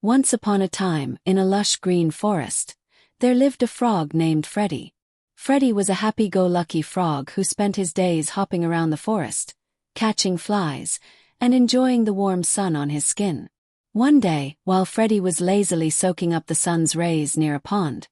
Once upon a time, in a lush green forest, there lived a frog named Freddy. Freddy was a happy-go-lucky frog who spent his days hopping around the forest, catching flies, and enjoying the warm sun on his skin. One day, while Freddy was lazily soaking up the sun's rays near a pond,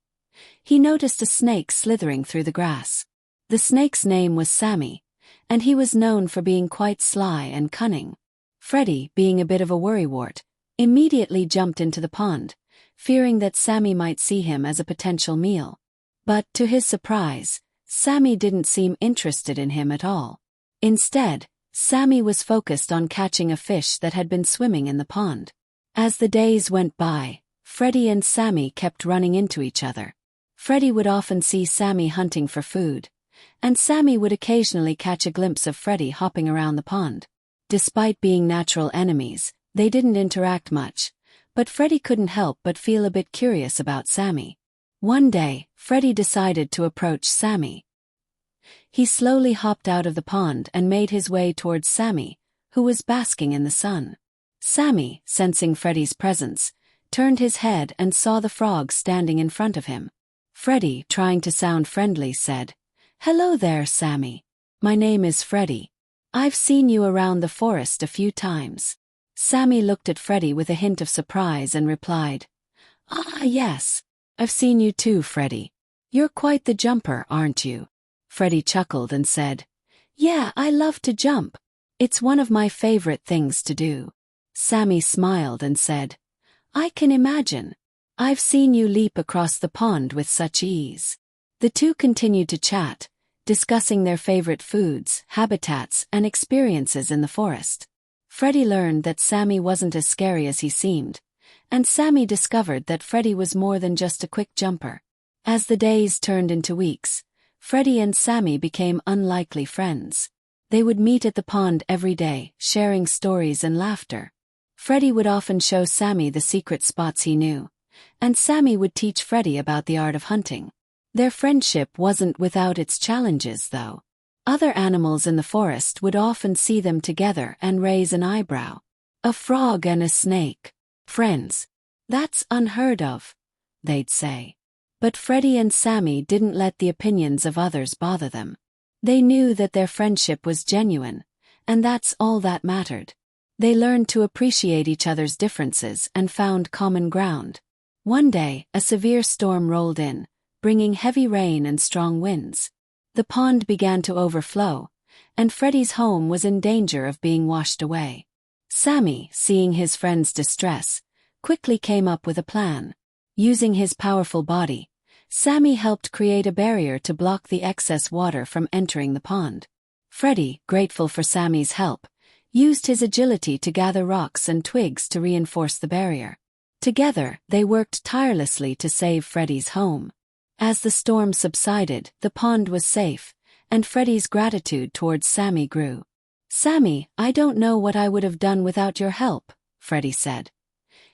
he noticed a snake slithering through the grass. The snake's name was Sammy, and he was known for being quite sly and cunning. Freddy, being a bit of a worrywart, immediately jumped into the pond, fearing that Sammy might see him as a potential meal. But, to his surprise, Sammy didn't seem interested in him at all. Instead, Sammy was focused on catching a fish that had been swimming in the pond. As the days went by, Freddy and Sammy kept running into each other. Freddy would often see Sammy hunting for food, and Sammy would occasionally catch a glimpse of Freddy hopping around the pond. Despite being natural enemies, they didn't interact much, but Freddy couldn't help but feel a bit curious about Sammy. One day, Freddy decided to approach Sammy. He slowly hopped out of the pond and made his way towards Sammy, who was basking in the sun. Sammy, sensing Freddy's presence, turned his head and saw the frog standing in front of him. Freddy, trying to sound friendly, said, "Hello there, Sammy. My name is Freddy. I've seen you around the forest a few times." Sammy looked at Freddy with a hint of surprise and replied, "Ah, yes. I've seen you too, Freddy. You're quite the jumper, aren't you?" Freddy chuckled and said, "Yeah, I love to jump. It's one of my favorite things to do." Sammy smiled and said, "I can imagine. I've seen you leap across the pond with such ease." The two continued to chat, discussing their favorite foods, habitats, and experiences in the forest. Freddy learned that Sammy wasn't as scary as he seemed, and Sammy discovered that Freddy was more than just a quick jumper. As the days turned into weeks, Freddy and Sammy became unlikely friends. They would meet at the pond every day, sharing stories and laughter. Freddy would often show Sammy the secret spots he knew, and Sammy would teach Freddy about the art of hunting. Their friendship wasn't without its challenges, though. Other animals in the forest would often see them together and raise an eyebrow. "A frog and a snake. Friends. That's unheard of," they'd say. But Freddy and Sammy didn't let the opinions of others bother them. They knew that their friendship was genuine, and that's all that mattered. They learned to appreciate each other's differences and found common ground. One day, a severe storm rolled in, bringing heavy rain and strong winds. The pond began to overflow, and Freddy's home was in danger of being washed away. Sammy, seeing his friend's distress, quickly came up with a plan. Using his powerful body, Sammy helped create a barrier to block the excess water from entering the pond. Freddy, grateful for Sammy's help, used his agility to gather rocks and twigs to reinforce the barrier. Together, they worked tirelessly to save Freddy's home. As the storm subsided, the pond was safe, and Freddy's gratitude towards Sammy grew. "Sammy, I don't know what I would have done without your help," Freddy said,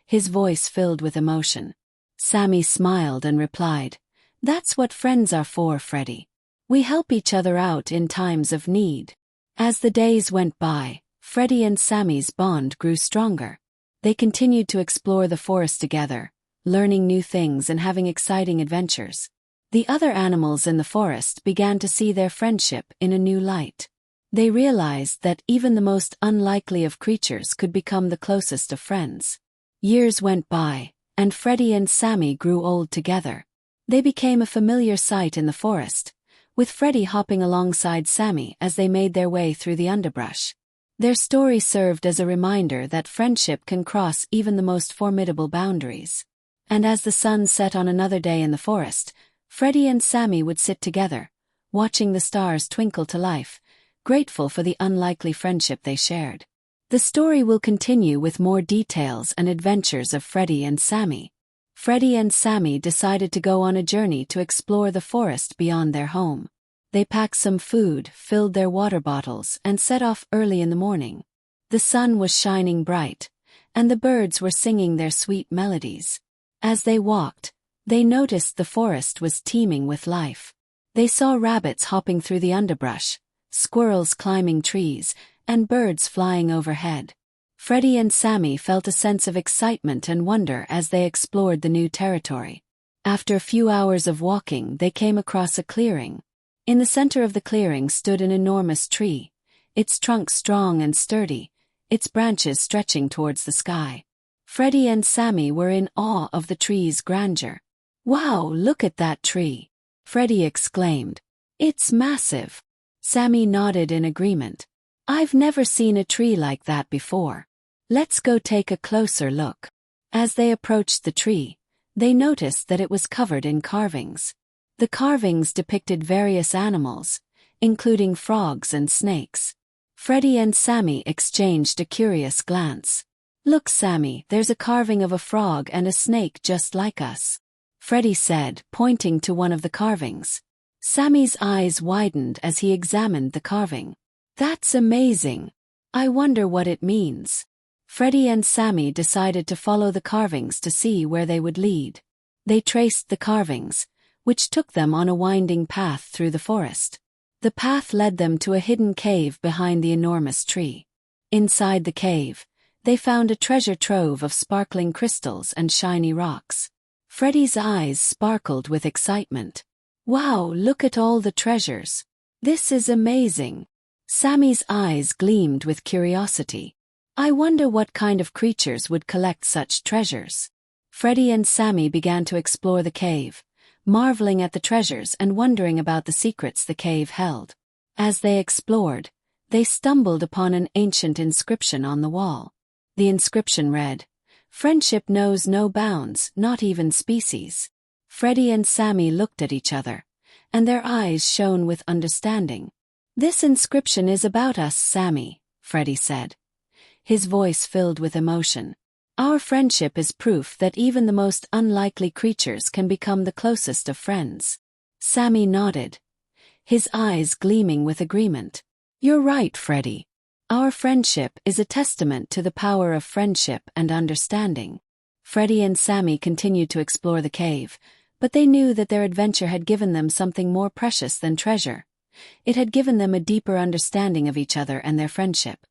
his voice filled with emotion. Sammy smiled and replied, "That's what friends are for, Freddy. We help each other out in times of need." As the days went by, Freddy and Sammy's bond grew stronger. They continued to explore the forest together, learning new things and having exciting adventures. The other animals in the forest began to see their friendship in a new light. They realized that even the most unlikely of creatures could become the closest of friends. Years went by, and Freddy and Sammy grew old together. They became a familiar sight in the forest, with Freddy hopping alongside Sammy as they made their way through the underbrush. Their story served as a reminder that friendship can cross even the most formidable boundaries. And as the sun set on another day in the forest, Freddy and Sammy would sit together, watching the stars twinkle to life, grateful for the unlikely friendship they shared. The story will continue with more details and adventures of Freddy and Sammy. Freddy and Sammy decided to go on a journey to explore the forest beyond their home. They packed some food, filled their water bottles, and set off early in the morning. The sun was shining bright, and the birds were singing their sweet melodies. As they walked, they noticed the forest was teeming with life. They saw rabbits hopping through the underbrush, squirrels climbing trees, and birds flying overhead. Freddy and Sammy felt a sense of excitement and wonder as they explored the new territory. After a few hours of walking, they came across a clearing. In the center of the clearing stood an enormous tree, its trunk strong and sturdy, its branches stretching towards the sky. Freddy and Sammy were in awe of the tree's grandeur. "Wow, look at that tree!" Freddy exclaimed. "It's massive." Sammy nodded in agreement. "I've never seen a tree like that before. Let's go take a closer look." As they approached the tree, they noticed that it was covered in carvings. The carvings depicted various animals, including frogs and snakes. Freddy and Sammy exchanged a curious glance. "Look, Sammy, there's a carving of a frog and a snake just like us," Freddy said, pointing to one of the carvings. Sammy's eyes widened as he examined the carving. "That's amazing. I wonder what it means." Freddy and Sammy decided to follow the carvings to see where they would lead. They traced the carvings, which took them on a winding path through the forest. The path led them to a hidden cave behind the enormous tree. Inside the cave, they found a treasure trove of sparkling crystals and shiny rocks. Freddy's eyes sparkled with excitement. "Wow, look at all the treasures. This is amazing." Sammy's eyes gleamed with curiosity. "I wonder what kind of creatures would collect such treasures." Freddy and Sammy began to explore the cave, marveling at the treasures and wondering about the secrets the cave held. As they explored, they stumbled upon an ancient inscription on the wall. The inscription read, "Friendship knows no bounds, not even species." Freddy and Sammy looked at each other, and their eyes shone with understanding. "This inscription is about us, Sammy," Freddy said, his voice filled with emotion. "Our friendship is proof that even the most unlikely creatures can become the closest of friends." Sammy nodded, his eyes gleaming with agreement. "You're right, Freddy. Our friendship is a testament to the power of friendship and understanding." Freddy and Sammy continued to explore the cave, but they knew that their adventure had given them something more precious than treasure. It had given them a deeper understanding of each other and their friendship.